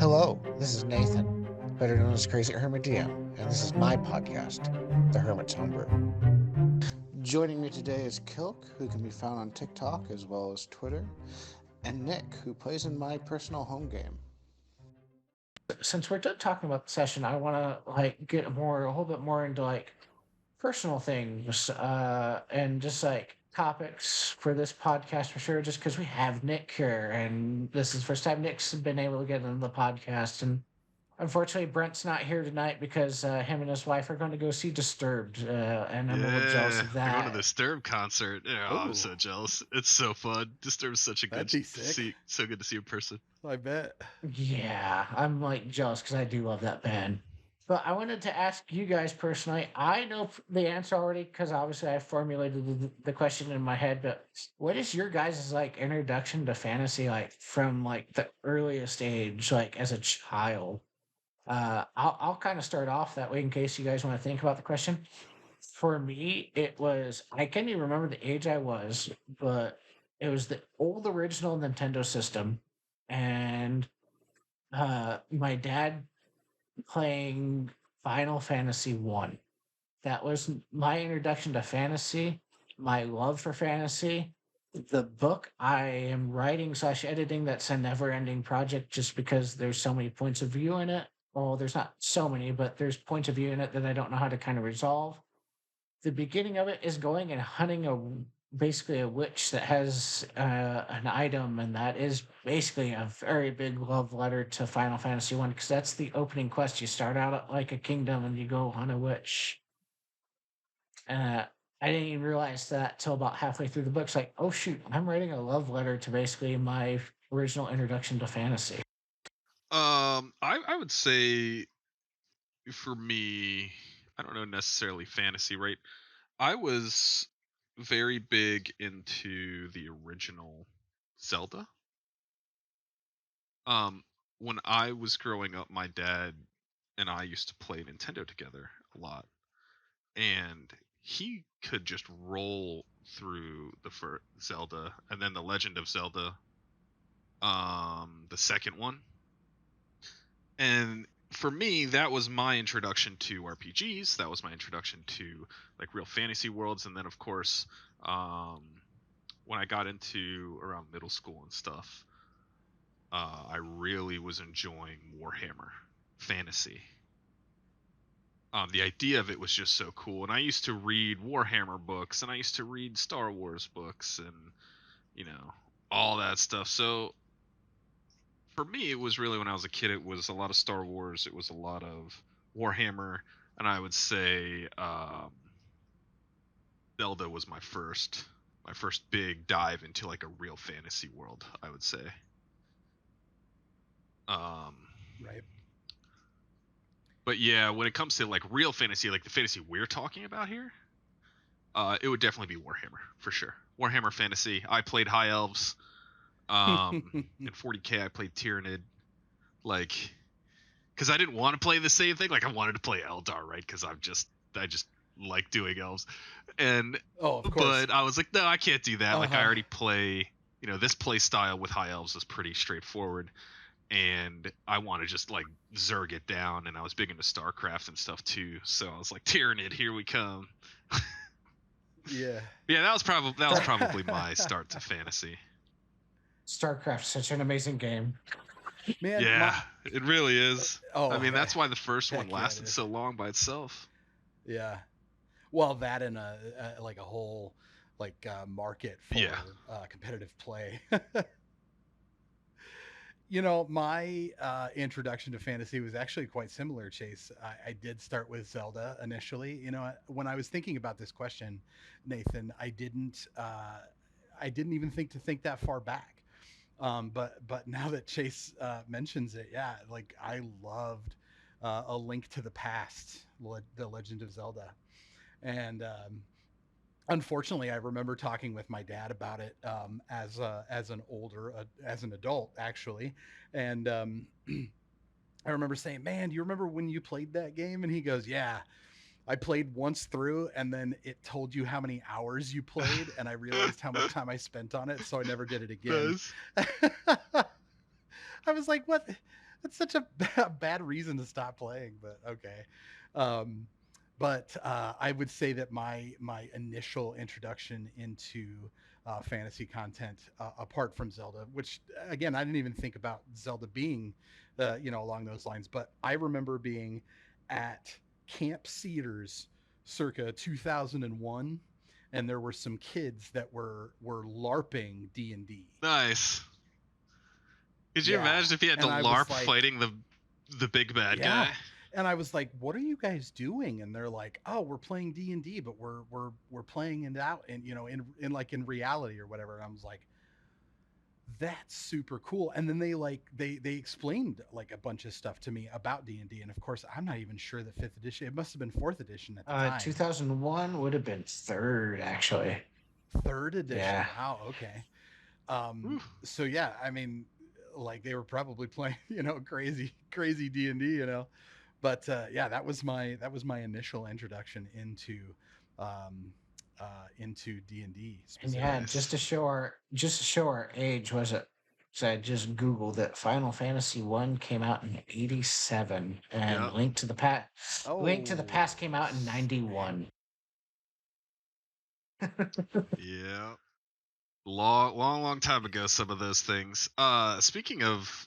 Hello, this is Nathan, better known as CrazyhermitDM, and this is my podcast, The Hermit's Homebrew. Joining me today is Kilk, who can be found on TikTok as well as Twitter, and Nick, who plays in my personal home game. Since we're done talking about the session, I want to get a little bit more into personal things, and just topics for this podcast for sure. Just because we have Nick here, and this is the first time Nick's been able to get into the podcast, and unfortunately, Brent's not here tonight because him and his wife are going to go see Disturbed, and I'm a little jealous Yeah, of they're going to the that. Disturb concert. Yeah, oh, I'm so jealous. It's so fun. Disturb's such a That'd good be sick. see. So good to see in person. I bet. Yeah, I'm jealous because I do love that band. But I wanted to ask you guys personally. I know the answer already because obviously I formulated the question in my head. But what is your guys' introduction to fantasy from the earliest age, as a child? I'll kind of start off that way in case you guys want to think about the question. For me, it was I can't even remember the age I was, but it was the old original Nintendo system, and my dad playing Final Fantasy One. That was my introduction to fantasy, my love for fantasy. The book I am writing slash editing, that's a never ending project just because there's so many points of view in it. Well, there's not so many, but there's points of view in it that I don't know how to kind of resolve. The beginning of it is going and hunting basically a witch that has an item, and that is basically a very big love letter to Final Fantasy One because that's the opening quest. You start out at a kingdom and you go hunt a witch. I didn't even realize that till about halfway through the book. It's like, oh shoot, I'm writing a love letter to basically my original introduction to fantasy. I would say for me, I don't know necessarily fantasy, right? I was very big into the original Zelda. When I was growing up, my dad and I used to play Nintendo together a lot, and he could just roll through the first Zelda and then the Legend of Zelda, the second one. And for me, that was my introduction to RPGs. That was my introduction to real fantasy worlds. And then of course, when I got into around middle school and stuff, I really was enjoying Warhammer Fantasy. The idea of it was just so cool, and I used to read Warhammer books, and I used to read Star Wars books, and all that stuff. So for me, it was really when I was a kid, it was a lot of Star Wars, it was a lot of Warhammer, and I would say Zelda was my first big dive into a real fantasy world, I would say. Right. But yeah, when it comes to real fantasy, the fantasy we're talking about here, it would definitely be Warhammer for sure. Warhammer Fantasy. I played High Elves. In 40K, I played Tyranid. Because I didn't want to play the same thing. I wanted to play Eldar, right? Because I just like doing elves, and of course. But I was like, no, I can't do that. I already play. This play style with High Elves is pretty straightforward. And I want to just Zerg it down, and I was big into StarCraft and stuff too. So I was like, Tyranid, here we come. Yeah. Yeah, that was probably my start to fantasy. StarCraft's such an amazing game. Man, yeah, it really is. I mean, that's why the first one lasted so long by itself. Yeah. Well, that and a whole market for competitive play. My introduction to fantasy was actually quite similar, Chase. I did start with Zelda initially. When I was thinking about this question, Nathan, I didn't even think that far back. But now that Chase mentions it, yeah, I loved A Link to the Past, The Legend of Zelda, and unfortunately, I remember talking with my dad about it as an adult, actually, and I remember saying, "Man, do you remember when you played that game?" And he goes, "Yeah, I played once through, and then it told you how many hours you played, and I realized how much time I spent on it, so I never did it again." I was like, "What?" That's such a bad reason to stop playing, but okay. Um, but I would say that my initial introduction into fantasy content, apart from Zelda, which again I didn't even think about Zelda being, along those lines. But I remember being at Camp Cedars, circa 2001, and there were some kids that were LARPing D&D. Nice. Could you Yeah, imagine if you had to and I was LARP like, fighting the big bad yeah. guy? And I was like, "What are you guys doing?" And they're like, "Oh, we're playing D&D, but we're playing it out in, in like in reality or whatever." And I was like, "That's super cool." And then they explained like a bunch of stuff to me about D&D, and D. And of course, I'm not even sure that 5th edition. It must have been 4th edition at the time. 2001 would have been third, actually. 3rd edition. Yeah. Wow, okay. Whew. So yeah, I mean, like they were probably playing, crazy D&D. But yeah, that was my initial introduction into D&D And yeah, specifically. Nice. just to show our age, was it? So I just googled that Final Fantasy One came out in '87, and Yep. Link to the Oh, Past came out in '91. Yeah. Long time ago, some of those things. Speaking of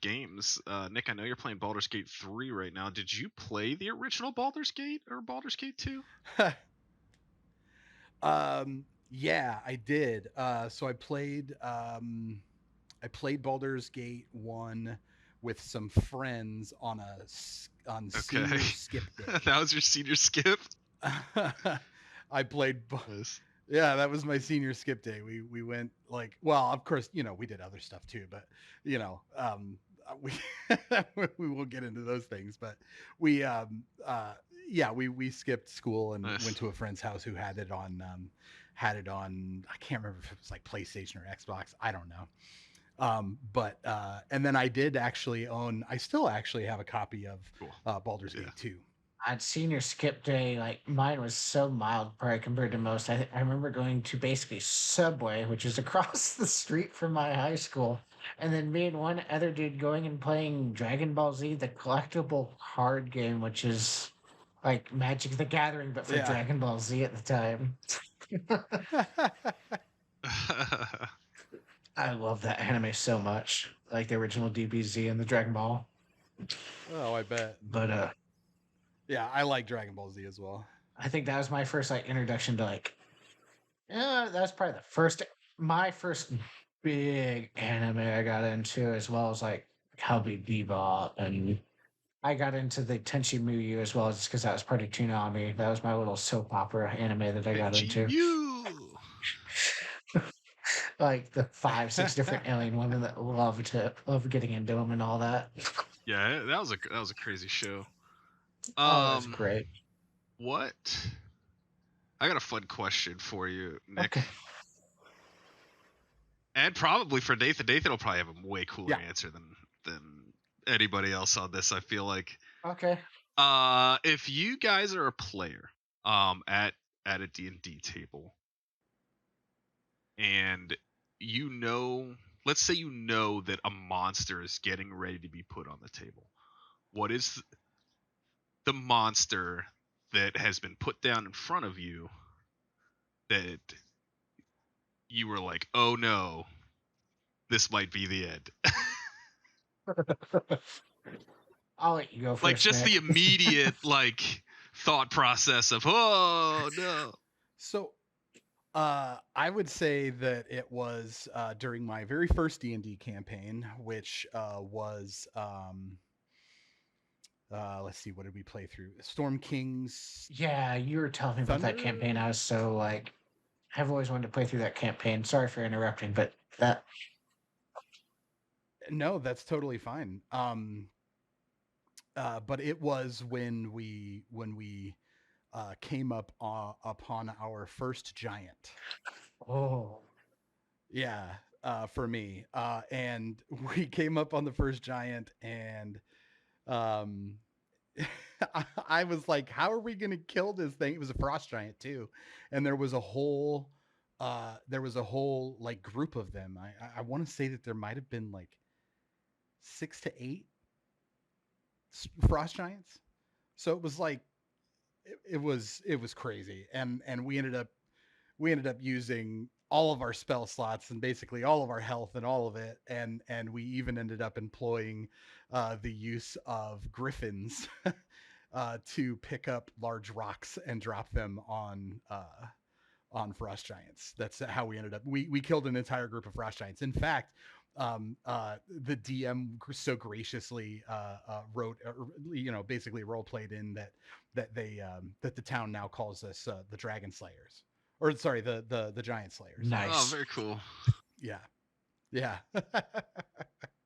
games, Nick, I know you're playing Baldur's Gate 3 right now. Did you play the original Baldur's Gate or Baldur's Gate 2? yeah, I did. So I played Baldur's Gate 1 with some friends on Okay. senior skip day. That was your senior skip? I played. Nice. Yeah, that was my senior skip day. We went like, well, of course, we did other stuff too, but we we won't get into those things. But we yeah, we skipped school and Nice. went to a friend's house who had it on. I can't remember if it was like PlayStation or Xbox. I don't know. But and then I still actually have a copy of Cool. Baldur's Yeah. Gate 2. At senior skip day, like mine was so mild probably compared to most. I remember going to basically Subway, which is across the street from my high school, and then me and one other dude going and playing Dragon Ball Z, the collectible card game, which is like Magic the Gathering, but for Yeah. Dragon Ball Z at the time. I love that anime so much, like the original DBZ and the Dragon Ball. Oh, I bet. But Yeah, I like Dragon Ball Z as well. I think that was my first like introduction to like that's probably my first big anime I got into, as well as like Cowboy Bebop, and I got into the Tenchi Muyo as well, just because that was part of Toonami. That was my little soap opera anime that I got Tenchi into. Mew! Like the 5, 6 different alien women that love getting into them and all that. Yeah, that was a crazy show. Oh, that's great. What? I got a fun question for you, Nick. Okay. And probably for Nathan. Nathan will probably have a way cooler Yeah. answer than anybody else on this, I feel like. Okay. If you guys are a player at a D&D table, and let's say that a monster is getting ready to be put on the table. What is the monster that has been put down in front of you that you were like, "Oh no, this might be the end." I'll let you go first. Like just Nick. the immediate like thought process of, "Oh no." So I would say that it was during my very first D&D campaign, which was let's see, what did we play through? Storm King's Yeah, you were telling me about that campaign. Thunder. I was so like, I've always wanted to play through that campaign. Sorry for interrupting, but that No, that's totally fine. But it was when we came upon our first giant. oh Yeah, for me, and we came up on the first giant, and um, I was like, "How are we going to kill this thing?" It was a frost giant too, and there was a whole like group of them. I want to say that there might have been like 6 to 8 frost giants. So it was like it was crazy, and we ended up using all of our spell slots and basically all of our health and all of it, and we even ended up employing the use of griffins to pick up large rocks and drop them on frost giants. That's how we ended up. We killed an entire group of frost giants. In fact, the DM so graciously wrote, basically role played in that the town now calls us the Dragon Slayers, or sorry, the Giant Slayers. Oh, Nice. very cool. Yeah, yeah.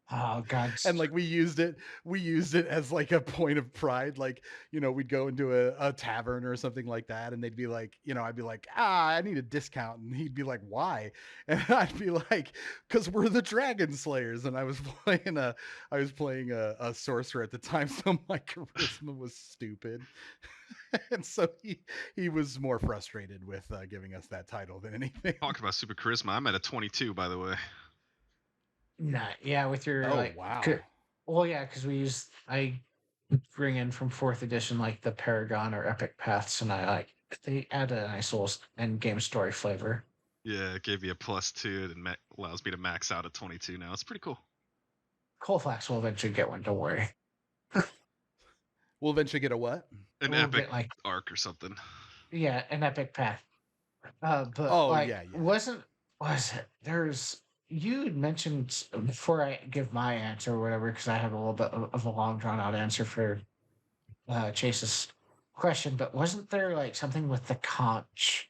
Oh God. And like we used it as like a point of pride. Like, we'd go into a tavern or something like that, and they'd be like, I'd be like, I need a discount, and he'd be like, why? And I'd be like, because we're the Dragon Slayers. And I was playing a sorcerer at the time, so my charisma was stupid. And so he was more frustrated with giving us that title than anything. Talk about super charisma. I'm at a 22, by the way. Nah, yeah, with your Oh, wow. well, yeah, because I bring in from fourth edition like the Paragon or Epic Paths, and I like they add a nice little end game story flavor. Yeah, it gave me a +2 and allows me to max out at 22 now. It's pretty cool. Colfax will eventually get one. Don't worry. We'll eventually get a what? An We'll epic get like arc or something. yeah, an Epic Path. But Oh, like, yeah, yeah. was it? There's you had mentioned before I give my answer or whatever, because I have a little bit of a long drawn out answer for Chase's question, but wasn't there like something with the conch,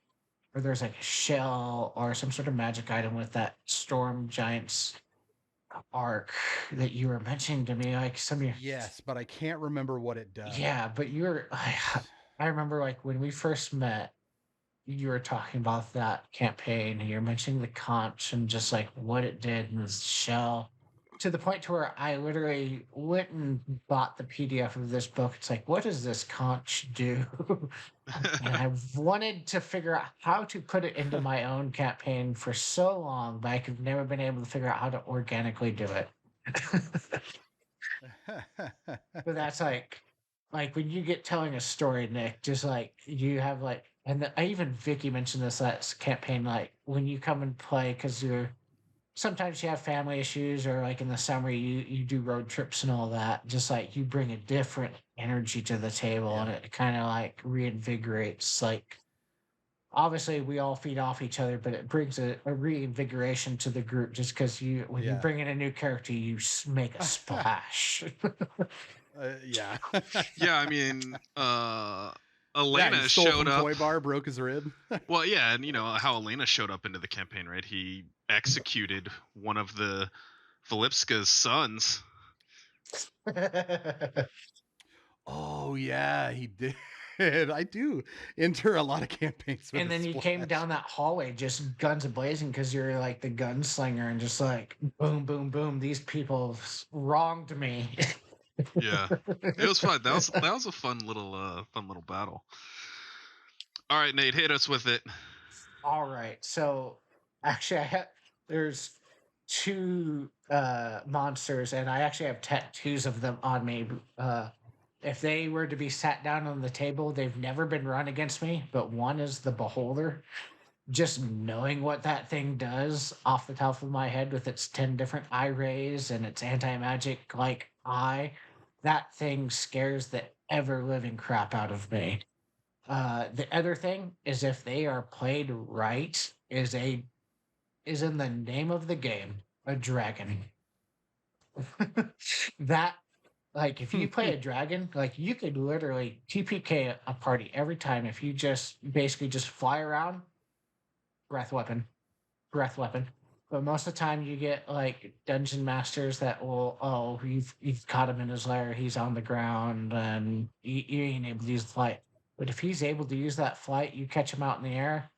or there's like a shell or some sort of magic item with that storm giant's arc that you were mentioning to me, like some of your Yes, but I can't remember what it does. yeah, but you're I remember like when we first met, you were talking about that campaign and you're mentioning the conch and just like what it did and the shell to the point to where I literally went and bought the PDF of this book. It's like, what does this conch do? And I wanted to figure out how to put it into my own campaign for so long, but I could never been able to figure out how to organically do it. But that's like when you get telling a story, Nick, just like you have like, and I even Vicky mentioned this last campaign, like when you come and play, because you're sometimes you have family issues, or like in the summer you do road trips and all that. Just like you bring a different energy to the table, and Yeah. it kind of like reinvigorates. Like obviously we all feed off each other, but it brings a reinvigoration to the group. Just because when you Yeah. bring in a new character, you make a splash. Yeah. Yeah, I mean, Yeah, Elena he stole showed from up. Toy Bar, broke his rib. Well, yeah, and you know how Elena showed up into the campaign, right? He executed one of the Filipska's sons. Oh yeah, he did. I do enter a lot of campaigns with And a then you came splash. down that hallway just guns a blazing because you're like the gunslinger and just like boom, boom, boom. These people wronged me. Yeah, it was fun. That was a fun little battle. All right, Nate, hit us with it. All right. So actually there's two monsters and I actually have tattoos of them on me. If they were to be sat down on the table, they've never been run against me, but one is the beholder. Just knowing what that thing does off the top of my head with its 10 different eye rays and its anti-magic like eye, that thing scares the ever living crap out of me. The other thing is if they are played right, is in the name of the game, a dragon. That like if you play a dragon, like you could literally TPK a party every time if you just basically just fly around, breath weapon, breath weapon. But most of the time, you get like dungeon masters that will, oh, you've caught him in his lair, he's on the ground, and you ain't able to use the flight. But if he's able to use that flight, you catch him out in the air,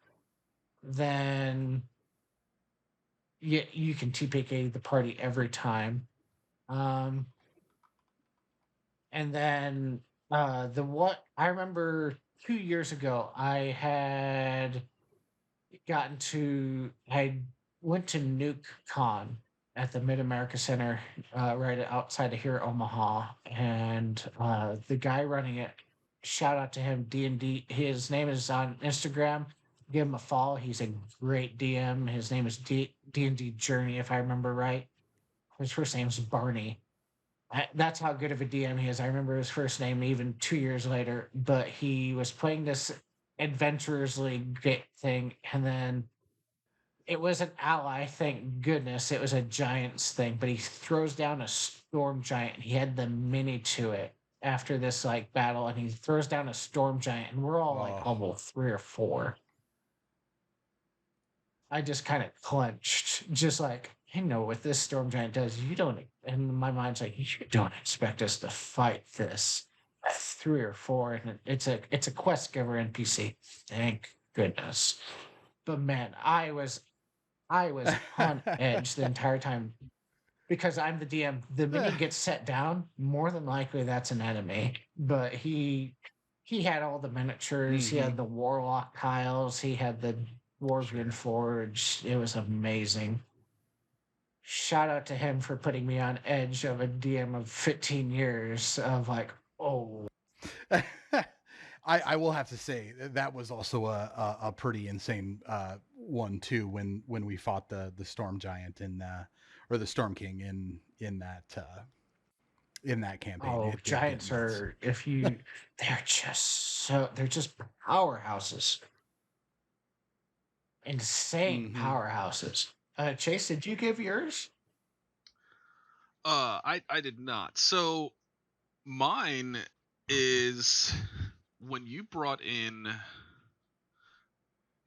then you can TPK the party every time. Um, and then the what I remember 2 years ago, I went to Nuke Con at the Mid America Center, right outside of here, Omaha, and the guy running it. Shout out to him, D&D. His name is on Instagram. Give him a follow. He's a great DM. His name is D&D Journey, if I remember right. His first name's Barney. That's how good of a DM he is. I remember his first name even 2 years later, but he was playing this Adventurers League thing, and then it was an ally, thank goodness. It was a giants thing, but he throws down a storm giant. He had the mini to it after this like battle, and he throws down a storm giant, and we're all like Oh. level 3 or 4. I just kind of clenched, just like, I know what this storm giant does. You don't, and my mind's like, you don't expect us to fight this at 3 or 4, and it's a quest giver NPC. Thank goodness. But man, I was on edge the entire time because I'm the DM. The mini gets set down. More than likely, that's an enemy. But he had all the miniatures. He had the warlock tiles. He had the dwarven forge. It was amazing. Shout out to him for putting me on edge of a DM of 15 years of like, oh. I will have to say that was also a pretty insane one too when we fought the storm giant in or the storm king in that campaign. Oh, It did get giants nuts. are they're just powerhouses. Insane powerhouses. Chase, did you give yours? I did not. So mine is when you brought in.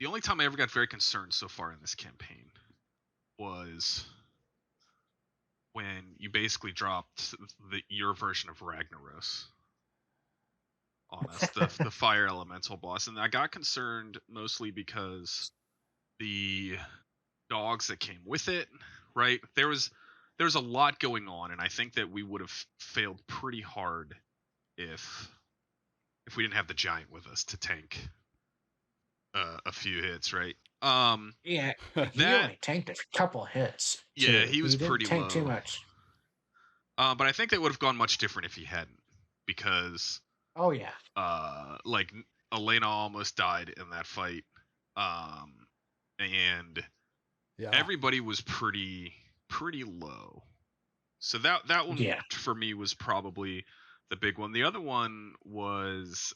The only time I ever got very concerned so far in this campaign was when you basically dropped your version of Ragnaros on us, the fire elemental boss, and I got concerned mostly because the dogs that came with it, right? There was a lot going on, and I think that we would have failed pretty hard if we didn't have the giant with us to tank a few hits, right? Yeah, he only tanked a couple hits. Yeah, Too. he was didn't pretty tank low. too much. But I think that would have gone much different if he hadn't, because oh yeah, like Elena almost died in that fight, and everybody was pretty low. So that one for me was probably the big one. The other one was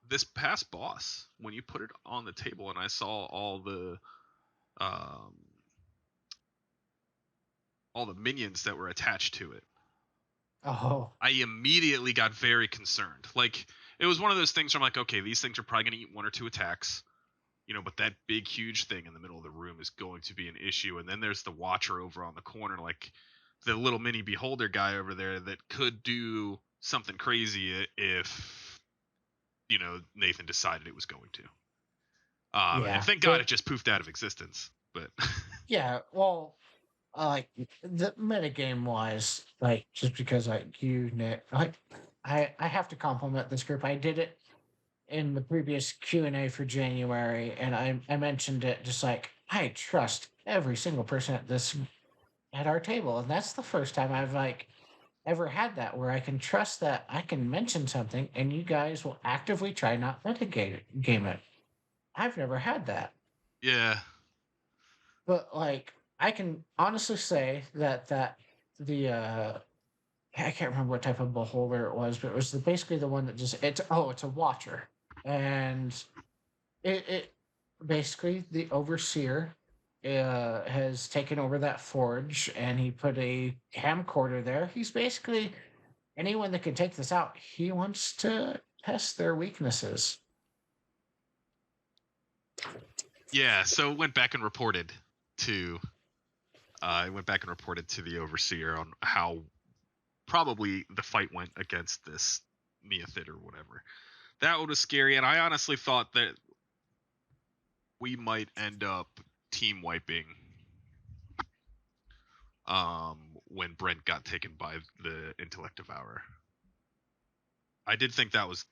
this past boss, when you put it on the table and I saw all the minions that were attached to it. Oh. I immediately got very concerned. Like, it was one of those things where I'm like, okay, these things are probably going to eat 1 or 2 attacks, but that big, huge thing in the middle of the room is going to be an issue. And then there's the Watcher over on the corner, like the little mini beholder guy over there that could do something crazy if, Nathan decided it was going to. And thank God it just poofed out of existence. But yeah, well, like the metagame wise, like just because you Nick, I have to compliment this group. I did it in the previous Q&A for January, and I mentioned it just like I trust every single person at our table, and that's the first time I've ever had that where I can trust that I can mention something and you guys will actively try not game it. I've never had that. Yeah. But I can honestly say that the I can't remember what type of beholder it was, but it was basically the one that just it's a watcher, and it basically the overseer has taken over that forge, and he put a camcorder there. He's basically anyone that can take this out. He wants to test their weaknesses. Yeah, so it went back and reported to the overseer on how probably the fight went against this Neothid or whatever. That one was scary, and I honestly thought that we might end up team wiping when Brent got taken by the Intellect Devourer. I did think that was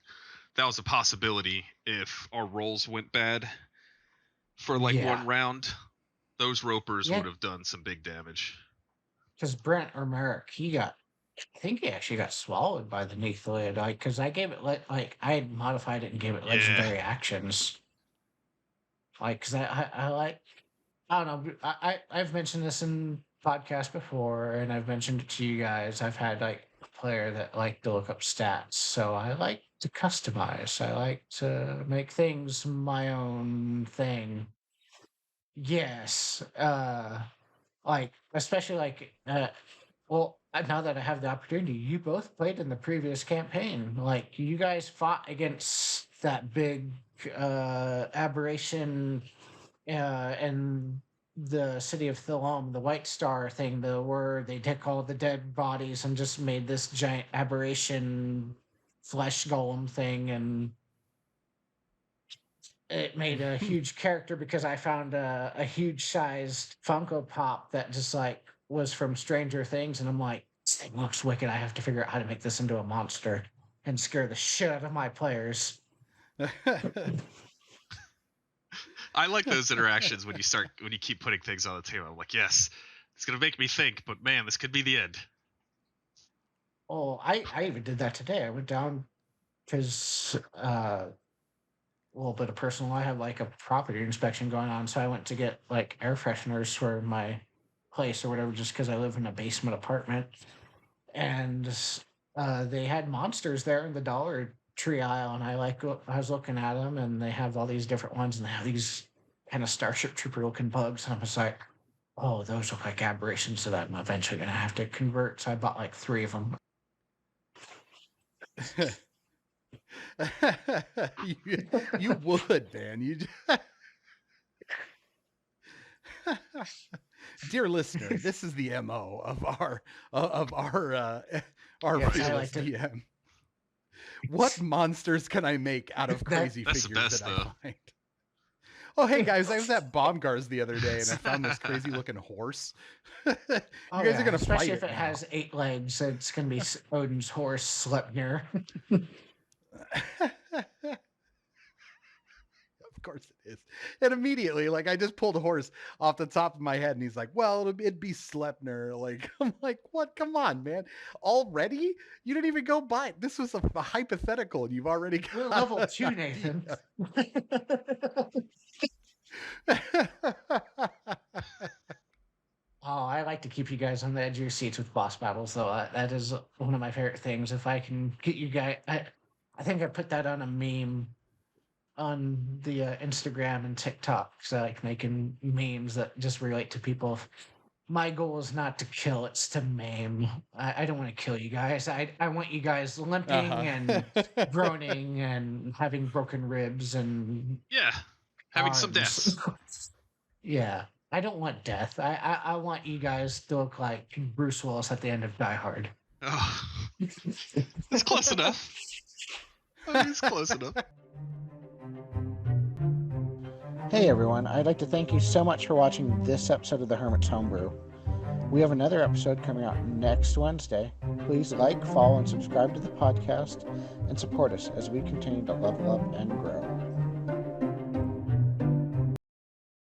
a possibility if our rolls went bad for one round. Those ropers Yeah. would have done some big damage. Because Brent or Merrick, I think he actually got swallowed by the Neethaloid, because I gave it like I had modified it and gave it Yeah. legendary actions. Like, because I like, I don't know, I've mentioned this in podcasts before, and I've mentioned it to you guys. I've had like a player that like to look up stats, so I like to customize. I like to make things my own thing. Yes, like especially like well, now that I have the opportunity, you both played in the previous campaign. Like you guys fought against that big aberration in the city of Thilom, the White Star thing, where they took all the dead bodies and just made this giant aberration flesh golem thing, and it made a huge character because I found a huge sized Funko Pop that just like was from Stranger Things, and I'm like, this thing looks wicked. I have to figure out how to make this into a monster and scare the shit out of my players. I like those interactions when you keep putting things on the table. I'm like, yes, it's gonna make me think, but man, this could be the end. Oh, I even did that today. I went down because a little bit of personal. I have like a property inspection going on, so I went to get like air fresheners for my place or whatever, just because I live in a basement apartment. And they had monsters there in the Dollar Tree aisle, and I was looking at them, and they have all these different ones, and they have these kind of Starship Trooper looking bugs, and I was like, oh, those look like aberrations that I'm eventually gonna have to convert. So I bought like 3 of them. you would, man. You dear listener, this is the MO of our Yes, fearless DM. What monsters can I make out of crazy That's the figures best, that I though. find? Oh, hey guys, I was at Bombgars the other day and I found this crazy looking horse. You guys are gonna especially fight if it it now. has 8 legs. It's gonna be Odin's horse, Sleipnir. Of course it is. And immediately, like, I just pulled a horse off the top of my head, and he's like, well, it'd be Sleipnir. Like, I'm like, what? Come on, man. Already? You didn't even go by. This was a hypothetical, and you've already got We're level 2, Nathan. Oh, I like to keep you guys on the edge of your seats with boss battles, though. That is one of my favorite things. If I can get you guys, I think I put that on a meme on the Instagram and TikTok, because I like making memes that just relate to people. My goal is not to kill; it's to maim. I don't want to kill you guys. I want you guys limping and groaning and having broken ribs and Yeah, having some arms. death. Yeah. I don't want death. I want you guys to look like Bruce Willis at the end of Die Hard. Oh, it's close enough. It's close enough. Hey everyone, I'd like to thank you so much for watching this episode of the Hermit's Homebrew. We have another episode coming out next Wednesday. Please like, follow, and subscribe to the podcast and support us as we continue to level up and grow.